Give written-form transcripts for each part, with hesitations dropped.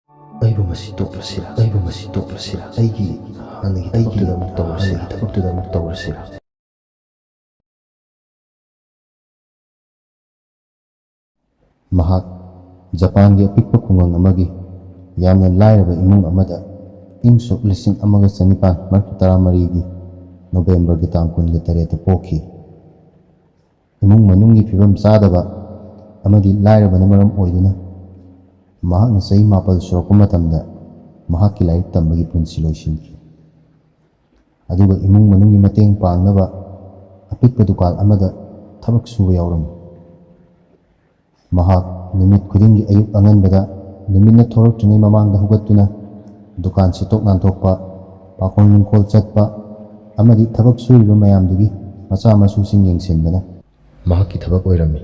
ꯑꯩꯕꯨ ꯃꯁꯤ ꯇꯣꯛꯂꯁꯤꯔꯥ ꯑꯩꯕꯨ ꯃꯁꯤ ꯇꯣꯛꯂꯁꯤꯔꯥ ꯑꯩꯒꯤ ꯍꯥꯟꯅꯒꯤ ꯊꯕꯛꯇꯨꯗ ꯑꯃꯨꯛ ꯇꯧꯔꯁꯤꯔꯥ ꯊꯕꯛꯇꯨꯗ ꯑꯃꯨꯛ ꯇꯧꯔꯁꯤꯔꯥ ꯃꯍꯥꯛ ꯖꯄꯥꯟꯒꯤ ꯑꯄꯤꯛꯄ ꯈꯨꯡꯒꯪ ꯑꯃꯒꯤ ꯌꯥꯝꯅ ꯂꯥꯏꯔꯕ ꯏꯃꯨꯡ ꯑꯃꯗ ꯏꯪ ꯁꯣꯛ 1963ꯒꯤ ꯅꯣꯕꯦꯝꯕꯔꯒꯤ ꯇꯥꯡ 28ꯗ ꯄꯣꯛꯈꯤ꯫ ꯏꯃꯨꯡ ꯃꯅꯨꯡꯒꯤ ꯐꯤꯕꯝ ꯆꯥꯗꯕ ꯑꯃꯗꯤ ꯂꯥꯏꯔꯕꯅ ꯃꯔꯝ ꯑꯣꯏꯗꯨꯅ ꯃꯍꯥꯛꯅ ꯆꯍꯤ 7 ꯁꯨꯔꯛꯄ ꯃꯇꯝꯗ ꯃꯍꯥꯛꯀꯤ ꯂꯥꯏꯔꯤꯛ ꯇꯝꯕꯒꯤ ꯄꯨꯟꯁꯤ ꯂꯣꯏꯁꯤꯟꯈꯤ꯫ ꯑꯗꯨꯒ ꯏꯃꯨꯡ ꯃꯅꯨꯡꯒꯤ ꯃꯇꯦꯡ ꯄꯥꯡꯅꯕ ꯑꯄꯤꯛꯄ ꯗꯨꯀꯥꯟ ꯑꯃꯗ ꯊꯕꯛ ꯁꯨꯕ ꯌꯥꯎꯔꯝꯃꯤ꯫ ꯃꯍꯥꯛ ꯅꯨꯃꯤꯠ ꯈꯨꯗꯤꯡꯒꯤ ꯑꯌꯨꯛ ꯑꯉꯟꯕꯗ ꯅꯨꯃꯤꯠꯅ ꯊꯣꯔꯛꯇ꯭ꯔꯤꯉꯩ ꯃꯃꯥꯡꯗ ꯍꯧꯒꯠꯇꯨꯅ ꯗꯨꯀꯥꯟ ꯁꯤꯠꯇꯣꯛ ꯅꯥꯟꯊꯣꯛꯄ, ꯄꯥꯈꯣꯜ ꯅꯨꯡꯈꯣꯜ ꯆꯠꯄ ꯑꯃꯗꯤ ꯊꯕꯛ ꯁꯨꯔꯤꯕ ꯃꯌꯥꯝꯗꯨꯒꯤ ꯃꯆꯥ ꯃꯁꯨꯁꯤꯡ ꯌꯦꯡꯁꯤꯟꯕꯅ ꯃꯍꯥꯛꯀꯤ ꯊꯕꯛ ꯑꯣꯏꯔꯝꯃꯤ꯫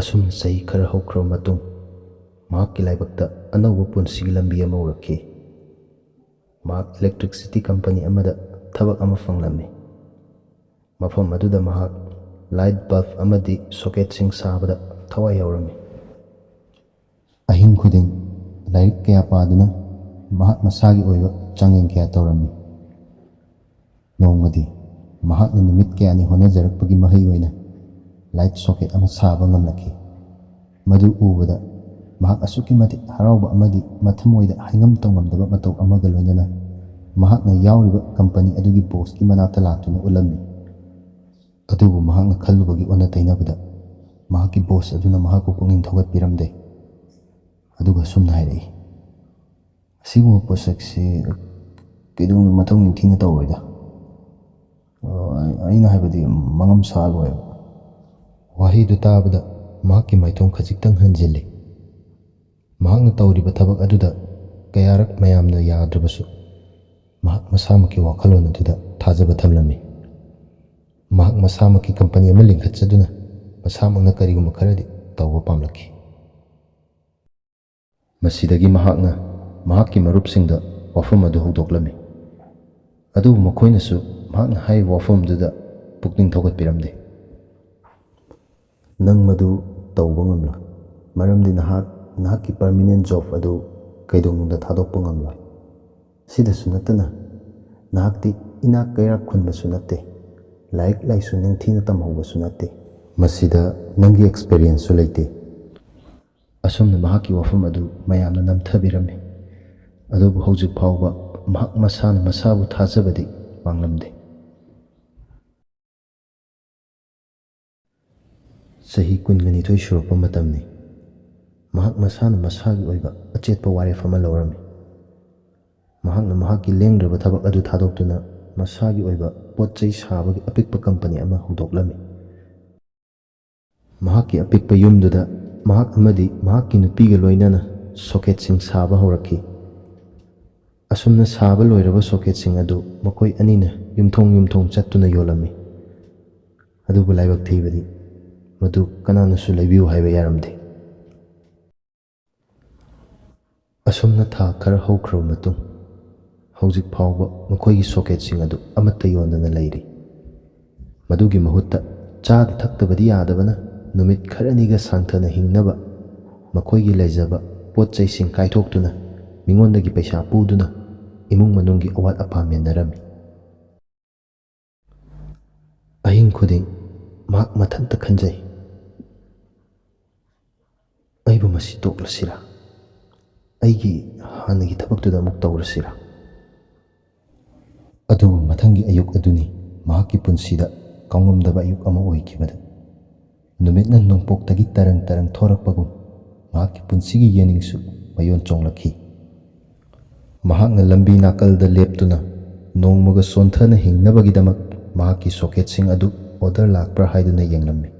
ꯑꯁꯨꯝꯅ ꯆꯍꯤ ꯈꯔ ꯍꯧꯈ꯭ꯔꯕ ꯃꯇꯨꯡ ꯃꯍꯥꯛꯀꯤ ꯂꯥꯏꯕꯛꯇ ꯑꯅꯧꯕ ꯄꯨꯟꯁꯤꯒꯤ ꯂꯝꯕꯤ ꯑꯃ ꯎꯔꯛꯈꯤ꯫ ꯃꯍꯥꯛ ꯏꯂꯦꯛꯇ꯭ꯔꯤꯛꯁꯤꯇꯤ ꯀꯝꯄꯅꯤ ꯑꯃꯗ ꯊꯕꯛ ꯑꯃ ꯐꯪꯂꯝꯃꯤ꯫ ꯃꯐꯝ ꯑꯗꯨꯗ ꯃꯍꯥꯛ ꯂꯥꯏꯠ ꯕꯜꯕ ꯑꯃꯗꯤ ꯁꯣꯀꯦꯠꯁꯤꯡ ꯁꯥꯕꯗ ꯊꯋꯥꯏ ꯌꯥꯎꯔꯝꯃꯤ꯫ ꯑꯍꯤꯡ ꯈꯨꯗꯤꯡ ꯂꯥꯏꯔꯤꯛ ꯀꯌꯥ ꯄꯥꯗꯨꯅ ꯃꯍꯥꯛ ꯃꯁꯥꯒꯤ ꯑꯣꯏꯕ ꯆꯥꯡꯌꯦꯡ ꯀꯌꯥ ꯇꯧꯔꯝꯃꯤ꯫ ꯅꯣꯡꯃꯗꯤ ꯃꯍꯥꯛꯅ ꯅꯨꯃꯤꯠ ꯀꯌꯥꯅꯤ ꯍꯣꯠꯅꯖꯔꯛꯄꯒꯤ ꯃꯍꯩ ꯑꯣꯏꯅ ꯂꯥꯏꯠ ꯁꯣꯀꯦꯠ ꯑꯃ ꯁꯥꯕ ꯉꯝꯂꯛꯈꯤ꯫ ꯃꯗꯨ ꯎꯕꯗ ꯃꯍꯥꯛ ꯑꯁꯨꯛꯀꯤ ꯃꯇꯤꯛ ꯍꯔꯥꯎꯕ ꯑꯃꯗꯤ ꯃꯊꯃꯣꯏꯗ ꯍꯥꯏꯉꯝ ꯇꯧꯉꯝꯗꯕ ꯃꯇꯧ ꯑꯃꯒ ꯂꯣꯏꯅꯅ ꯃꯍꯥꯛꯅ ꯌꯥꯎꯔꯤꯕ ꯀꯝꯄꯅꯤ ꯑꯗꯨꯒꯤ ꯕꯣꯁꯀꯤ ꯃꯅꯥꯛꯇ ꯂꯥꯛꯇꯨꯅ ꯎꯠꯂꯝꯃꯤ꯫ ꯑꯗꯨꯕꯨ ꯃꯍꯥꯛꯅ ꯈꯜꯂꯨꯕꯒꯤ ꯑꯣꯟꯅ ꯇꯩꯅꯕꯗ ꯃꯍꯥꯛꯀꯤ ꯕꯣꯁ ꯑꯗꯨꯅ ꯃꯍꯥꯛꯄꯨ ꯄꯨꯛꯅꯤꯡ ꯊꯧꯒꯠꯄꯤꯔꯝꯗꯦ꯫ ꯑꯗꯨꯒ ꯁꯨꯝꯅ ꯍꯥꯏꯔꯛꯏ, "ꯑꯁꯤꯒꯨꯝꯕ ꯄꯣꯠꯁꯛꯁꯤ ꯀꯩꯗꯧꯅꯨꯡꯗ ꯃꯊꯧ ꯅꯤꯡꯊꯤꯅ ꯇꯧꯔꯣꯏꯗ꯫ ꯑꯩꯅ ꯍꯥꯏꯕꯗꯤ ꯃꯉꯝ ꯁꯥꯜꯂꯣꯏꯕ." ꯋꯥꯍꯩꯗꯨ ꯇꯥꯕꯗ ꯃꯍꯥꯛꯀꯤ ꯃꯥꯏꯊꯣꯡ ꯈꯖꯤꯛꯇꯪ ꯍꯟꯖꯤꯜꯂꯤ꯫ ꯃꯍꯥꯛꯅ ꯇꯧꯔꯤꯕ ꯊꯕꯛ ꯑꯗꯨꯗ ꯀꯌꯥꯔꯛ ꯃꯌꯥꯝꯅ ꯌꯥꯗ꯭ꯔꯕꯁꯨ ꯃꯍꯥꯛ ꯃꯁꯥꯃꯛꯀꯤ ꯋꯥꯈꯜꯂꯣꯟ ꯑꯗꯨꯗ ꯊꯥꯖꯕ ꯊꯝꯂꯝꯃꯤ꯫ ꯃꯍꯥꯛ ꯃꯁꯥꯃꯛꯀꯤ ꯀꯝꯄꯅꯤ ꯑꯃ ꯂꯤꯡꯈꯠꯆꯗꯨꯅ ꯃꯁꯥꯃꯛꯅ ꯀꯔꯤꯒꯨꯝꯕ ꯈꯔꯗꯤ ꯇꯧꯕ ꯄꯥꯝꯂꯛꯈꯤ꯫ ꯃꯁꯤꯗꯒꯤ ꯃꯍꯥꯛꯅ ꯃꯍꯥꯛꯀꯤ ꯃꯔꯨꯞꯁꯤꯡꯗ ꯋꯥꯐꯝ ꯑꯗꯨ ꯍꯧꯗꯣꯛꯂꯝꯃꯤ꯫ ꯑꯗꯨꯕꯨ ꯃꯈꯣꯏꯅꯁꯨ ꯃꯍꯥꯛꯅ ꯍꯥꯏꯔꯤꯕ ꯋꯥꯐꯝꯗꯨꯗ ꯄꯨꯛꯅꯤꯡ ꯊꯧꯒꯠꯄꯤꯔꯝꯗꯦ꯫ "ꯅꯪ ꯃꯗꯨ ꯇꯧꯕ ꯉꯝꯂꯣꯏ, ꯃꯔꯝꯗꯤ ꯅꯍꯥꯛꯀꯤ ꯄꯔꯃꯤꯅꯦꯟꯠ ꯖꯣꯕ ꯑꯗꯨ ꯀꯩꯗꯧꯅꯨꯡꯗ ꯊꯥꯗꯣꯛꯄ ꯉꯝꯂꯣꯏ꯫ ꯁꯤꯗꯁꯨ ꯅꯠꯇꯅ ꯅꯍꯥꯛꯇꯤ ꯏꯅꯥꯛ ꯀꯩꯔꯥꯛ ꯈꯨꯟꯕꯁꯨ ꯅꯠꯇꯦ, ꯂꯥꯏꯔꯤꯛ ꯂꯥꯏꯁꯨ ꯅꯤꯡꯊꯤꯅ ꯇꯝꯍꯧꯕꯁꯨ ꯅꯠꯇꯦ, ꯃꯁꯤꯗ ꯅꯪꯒꯤ ꯑꯦꯛꯁꯄꯤꯔꯤꯌꯦꯟꯁꯁꯨ ꯂꯩꯇꯦ." ꯑꯁꯨꯝꯅ ꯃꯍꯥꯛꯀꯤ ꯋꯥꯐꯝ ꯑꯗꯨ ꯃꯌꯥꯝꯅ ꯅꯝꯊꯕꯤꯔꯝꯃꯤ꯫ ꯑꯗꯨꯕꯨ ꯍꯧꯖꯤꯛ ꯐꯥꯎꯕ ꯃꯍꯥꯛ ꯃꯁꯥꯅ ꯃꯁꯥꯕꯨ ꯊꯥꯖꯕꯗꯤ ꯃꯥꯡꯂꯝꯗꯦ꯫ ꯆꯍꯤ 22 ꯁꯨꯔꯛꯄ ꯃꯇꯝꯅꯤ꯫ ꯃꯍꯥꯛ ꯃꯁꯥꯅ ꯃꯁꯥꯒꯤ ꯑꯣꯏꯕ ꯑꯆꯦꯠꯄ ꯋꯥꯔꯦꯞ ꯑꯃ ꯂꯧꯔꯝꯃꯤ꯫ ꯃꯍꯥꯛꯅ ꯃꯍꯥꯛꯀꯤ ꯂꯦꯡꯗ꯭ꯔꯕ ꯊꯕꯛ ꯑꯗꯨ ꯊꯥꯗꯣꯛꯇꯨꯅ ꯃꯁꯥꯒꯤ ꯑꯣꯏꯕ ꯄꯣꯠ-ꯆꯩ ꯁꯥꯕꯒꯤ ꯑꯄꯤꯛꯄ ꯀꯝꯄꯅꯤ ꯑꯃ ꯍꯧꯗꯣꯛꯂꯝꯃꯤ꯫ ꯃꯍꯥꯛꯀꯤ ꯑꯄꯤꯛꯄ ꯌꯨꯝꯗꯨꯗ ꯃꯍꯥꯛ ꯑꯃꯗꯤ ꯃꯍꯥꯛꯀꯤ ꯅꯨꯄꯤꯒ ꯂꯣꯏꯅꯅ ꯁꯣꯀꯦꯠꯁꯤꯡ ꯁꯥꯕ ꯍꯧꯔꯛꯈꯤ꯫ ꯑꯁꯨꯝꯅ ꯁꯥꯕ ꯂꯣꯏꯔꯕ ꯁꯣꯀꯦꯠꯁꯤꯡ ꯑꯗꯨ ꯃꯈꯣꯏ ꯑꯅꯤꯅ ꯌꯨꯝꯊꯣꯡ ꯆꯠꯇꯨꯅ ꯌꯣꯜꯂꯝꯃꯤ꯫ ꯑꯗꯨꯕꯨ ꯂꯥꯏꯕꯛ ꯊꯤꯕꯗꯤ ꯃꯗꯨ ꯀꯅꯥꯅꯁꯨ ꯂꯩꯕꯤꯌꯨ ꯍꯥꯏꯕ ꯌꯥꯔꯝꯗꯦ꯫ ꯑꯁꯨꯝꯅ ꯊꯥ ꯈꯔ ꯍꯧꯈ꯭ꯔꯕ ꯃꯇꯨꯡ ꯍꯧꯖꯤꯛ ꯐꯥꯎꯕ ꯃꯈꯣꯏꯒꯤ ꯁꯣꯀꯦꯠꯁꯤꯡ ꯑꯗꯨ ꯑꯃꯠꯇ ꯌꯣꯟꯗꯅ ꯂꯩꯔꯤ꯫ ꯃꯗꯨꯒꯤ ꯃꯍꯨꯠꯇ ꯆꯥꯗ ꯊꯛꯇꯕꯗꯤ ꯌꯥꯗꯕꯅ ꯅꯨꯃꯤꯠ ꯈꯔꯅꯤꯒ ꯁꯥꯡꯊꯅ ꯍꯤꯡꯅꯕ ꯃꯈꯣꯏꯒꯤ ꯂꯩꯖꯕ ꯄꯣꯠ-ꯆꯩꯁꯤꯡ ꯀꯥꯏꯊꯣꯛꯇꯨꯅ ꯃꯤꯉꯣꯟꯗꯒꯤ ꯄꯩꯁꯥ ꯄꯨꯗꯨꯅ ꯏꯃꯨꯡ ꯃꯅꯨꯡꯒꯤ ꯑꯋꯥꯠ ꯑꯄꯥ ꯃꯦꯟꯅꯔꯝꯃꯤ꯫ ꯑꯍꯤꯡ ꯈꯨꯗꯤꯡ ꯃꯍꯥꯛ ꯃꯊꯟꯇ ꯈꯟꯖꯩ, "ꯑꯩꯕꯨ ꯃꯁꯤ ꯇꯣꯛꯂꯁꯤꯔꯥ? ꯑꯩꯒꯤ ꯍꯥꯟꯅꯒꯤ ꯊꯕꯛꯇꯨꯗ ꯑꯃꯨꯛ ꯇꯧꯔꯁꯤꯔꯥ?" ꯑꯗꯨꯕꯨ ꯃꯊꯪꯒꯤ ꯑꯌꯨꯛ ꯑꯗꯨꯅꯤ ꯃꯍꯥꯛꯀꯤ ꯄꯨꯟꯁꯤꯗ ꯀꯥꯎꯉꯝꯗꯕ ꯑꯌꯨꯛ ꯑꯃ ꯑꯣꯏꯈꯤꯕꯗꯨ꯫ ꯅꯨꯃꯤꯠꯅ ꯅꯣꯡꯄꯣꯛꯇꯒꯤ ꯇꯔꯪ ꯊꯣꯔꯛꯄꯒꯨꯝ ꯃꯍꯥꯛꯀꯤ ꯄꯨꯟꯁꯤꯒꯤ ꯌꯦꯅꯤꯡꯁꯨ ꯃꯌꯣꯟ ꯆꯣꯡꯂꯛꯈꯤ꯫ ꯃꯍꯥꯛꯅ ꯂꯝꯕꯤ ꯅꯥꯀꯜꯗ ꯂꯦꯞꯇꯨꯅ ꯅꯣꯡꯃꯒ ꯆꯣꯟꯊꯅ ꯍꯤꯡꯅꯕꯒꯤꯗꯃꯛ ꯃꯍꯥꯛꯀꯤ ꯁꯣꯀꯦꯠꯁꯤꯡ ꯑꯗꯨ ꯑꯣꯔꯗꯔ ꯂꯥꯛꯄ꯭ꯔꯥ ꯍꯥꯏꯗꯨꯅ ꯌꯦꯡꯂꯝꯃꯤ꯫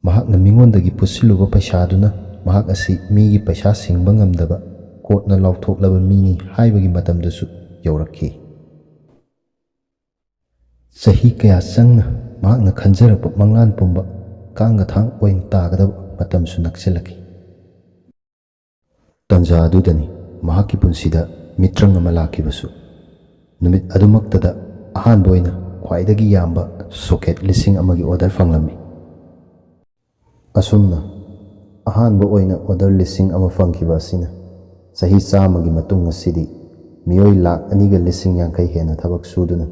ꯃꯍꯥꯛꯅ ꯃꯤꯉꯣꯟꯗꯒꯤ ꯄꯨꯁꯤꯜꯂꯨꯕ ꯄꯩꯁꯥꯗꯨꯅ ꯃꯍꯥꯛ ꯑꯁꯤ ꯃꯤꯒꯤ ꯄꯩꯁꯥ ꯁꯤꯡꯕ ꯉꯝꯗꯕ ꯀꯣꯔꯠꯅ ꯂꯥꯎꯊꯣꯛꯂꯕ ꯃꯤꯅꯤ ꯍꯥꯏꯕꯒꯤ ꯃꯇꯝꯗꯨꯁꯨ ꯌꯧꯔꯛꯈꯤ꯫ ꯆꯍꯤ ꯀꯌꯥ ꯆꯪꯅ ꯃꯍꯥꯛꯅ ꯈꯟꯖꯔꯛꯄ ꯃꯪꯂꯥꯟ ꯄꯨꯝꯕ ꯀꯥꯡꯒ ꯊꯥꯡ ꯑꯣꯏꯅ ꯇꯥꯒꯗꯕ ꯃꯇꯝꯁꯨ ꯅꯛꯁꯤꯜꯂꯛꯈꯤ꯫ ꯇꯥꯟꯖꯥ ꯑꯗꯨꯗꯅꯤ ꯃꯍꯥꯛꯀꯤ ꯄꯨꯟꯁꯤꯗ ꯃꯤꯇ꯭ꯔꯪ ꯑꯃ ꯂꯥꯛꯈꯤꯕꯁꯨ꯫ ꯅꯨꯃꯤꯠ ꯑꯗꯨꯃꯛꯇꯗ ꯑꯍꯥꯟꯕ ꯑꯣꯏꯅ ꯈ꯭ꯋꯥꯏꯗꯒꯤ ꯌꯥꯝꯕ ꯁꯣꯀꯦꯠ 1000ꯒꯤ ꯑꯣꯔꯗꯔ ꯐꯪꯂꯝꯃꯤ꯫ ꯑꯁꯨꯝꯅ ꯑꯍꯥꯟꯕ ꯑꯣꯏꯅ ꯑꯣꯔꯗꯔ 1,000 ꯐꯪꯈꯤꯕ ꯑꯁꯤꯅ ꯆꯍꯤ 100ꯒꯤ ꯃꯇꯨꯡ ꯑꯁꯤꯗꯤ ꯃꯤꯑꯣꯏ 2,250,000 ꯍꯦꯟꯅ ꯊꯕꯛ ꯁꯨꯗꯨꯅ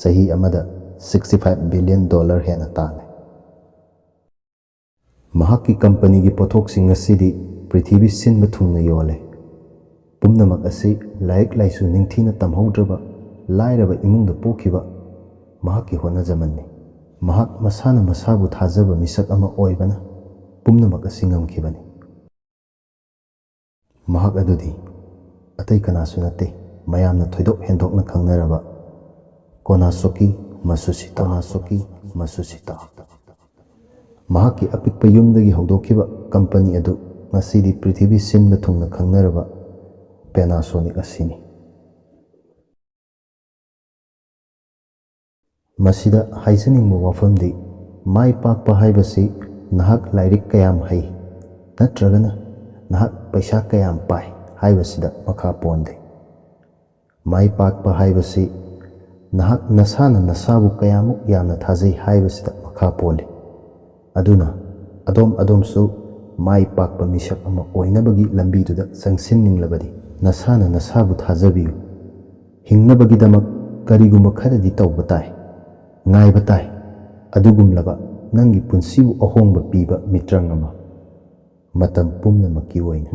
ꯆꯍꯤ ꯑꯃꯗ $65 ꯕꯤꯂꯤꯌꯟ ꯍꯦꯟꯅ ꯇꯥꯜꯂꯦ꯫ ꯃꯍꯥꯛꯀꯤ ꯀꯝꯄꯅꯤꯒꯤ ꯄꯣꯠꯊꯣꯛꯁꯤꯡ ꯑꯁꯤꯗꯤ ꯄ꯭ꯔꯤꯊꯤꯕꯤ ꯁꯤꯟꯕ ꯊꯨꯡꯅ ꯌꯣꯜꯂꯦ꯫ ꯄꯨꯝꯅꯃꯛ ꯑꯁꯤ ꯂꯥꯏꯔꯤꯛ ꯂꯥꯏꯁꯨ ꯅꯤꯡꯊꯤꯅ ꯇꯝꯍꯧꯗ꯭ꯔꯕ ꯂꯥꯏꯔꯕ ꯏꯃꯨꯡꯗ ꯄꯣꯛꯈꯤꯕ ꯃꯍꯥꯛꯀꯤ ꯍꯣꯠꯅꯖꯃꯟꯅꯤ꯫ ꯃꯍꯥꯛ ꯃꯁꯥꯅ ꯃꯁꯥꯕꯨ ꯊꯥꯖꯕ ꯃꯤꯁꯛ ꯑꯃ ꯑꯣꯏꯕꯅ ꯄꯨꯝꯅꯃꯛ ꯑꯁꯤ ꯉꯝꯈꯤꯕꯅꯤ꯫ ꯃꯍꯥꯛ ꯑꯗꯨꯗꯤ ꯑꯇꯩ ꯀꯅꯥꯁꯨ ꯅꯠꯇꯦ, ꯃꯌꯥꯝꯅ ꯊꯣꯏꯗꯣꯛ ꯍꯦꯟꯗꯣꯛꯅ ꯈꯪꯅꯔꯕ ꯀꯣꯅꯥꯁꯣꯀꯤ ꯃꯁꯨꯁꯤꯇꯥ꯫ ꯃꯍꯥꯛꯀꯤ ꯑꯄꯤꯛꯄ ꯌꯨꯝꯗꯒꯤ ꯍꯧꯗꯣꯛꯈꯤꯕ ꯀꯝꯄꯅꯤ ꯑꯗꯨ ꯉꯁꯤꯗꯤ ꯄ꯭ꯔꯤꯊꯤꯕꯤ ꯁꯤꯟꯕ ꯊꯨꯡꯅ ꯈꯪꯅꯔꯕ ꯄꯦꯅꯥꯁꯣꯅꯤꯛ ꯑꯁꯤꯅꯤ꯫ ꯃꯁꯤꯗ ꯍꯥꯏꯖꯅꯤꯡꯕ ꯋꯥꯐꯝꯗꯤ ꯃꯥꯏ ꯄꯥꯛꯄ ꯍꯥꯏꯕꯁꯤ ꯅꯍꯥꯛ ꯂꯥꯏꯔꯤꯛ ꯀꯌꯥꯝ ꯍꯩ ꯅꯠꯇ꯭ꯔꯒꯅ ꯅꯍꯥꯛ ꯄꯩꯁꯥ ꯀꯌꯥꯝ ꯄꯥꯏ ꯍꯥꯏꯕꯁꯤꯗ ꯃꯈꯥ ꯄꯣꯟꯗꯦ꯫ ꯃꯥꯏ ꯄꯥꯛꯄ ꯍꯥꯏꯕꯁꯤ ꯅꯍꯥꯛ ꯅꯁꯥꯅ ꯅꯁꯥꯕꯨ ꯀꯌꯥꯃꯨꯛ ꯌꯥꯝꯅ ꯊꯥꯖꯩ ꯍꯥꯏꯕꯁꯤꯗ ꯃꯈꯥ ꯄꯣꯜꯂꯤ꯫ ꯑꯗꯨꯅ ꯑꯗꯣꯝꯁꯨ ꯃꯥꯏ ꯄꯥꯛꯄ ꯃꯤꯁꯛ ꯑꯃ ꯑꯣꯏꯅꯕꯒꯤ ꯂꯝꯕꯤꯗꯨꯗ ꯆꯪꯁꯤꯟꯅꯤꯡꯂꯕꯗꯤ ꯅꯁꯥꯅ ꯅꯁꯥꯕꯨ ꯊꯥꯖꯕꯤꯌꯨ꯫ ꯍꯤꯡꯅꯕꯒꯤꯗꯃꯛ ꯀꯔꯤꯒꯨꯝꯕ ꯈꯔꯗꯤ ꯇꯧꯕ ꯇꯥꯏ, ꯉꯥꯏꯕ ꯇꯥꯏ, ꯑꯗꯨꯒꯨꯝꯂꯕ ꯅꯪꯒꯤ ꯄꯨꯟꯁꯤꯕꯨ ꯑꯍꯣꯡꯕ ꯄꯤꯕ ꯃꯤꯇ꯭ꯔꯪ ꯑꯃ꯫ ꯃꯇꯝ ꯄꯨꯝꯅꯃꯛꯀꯤ ꯑꯣꯏꯅ꯫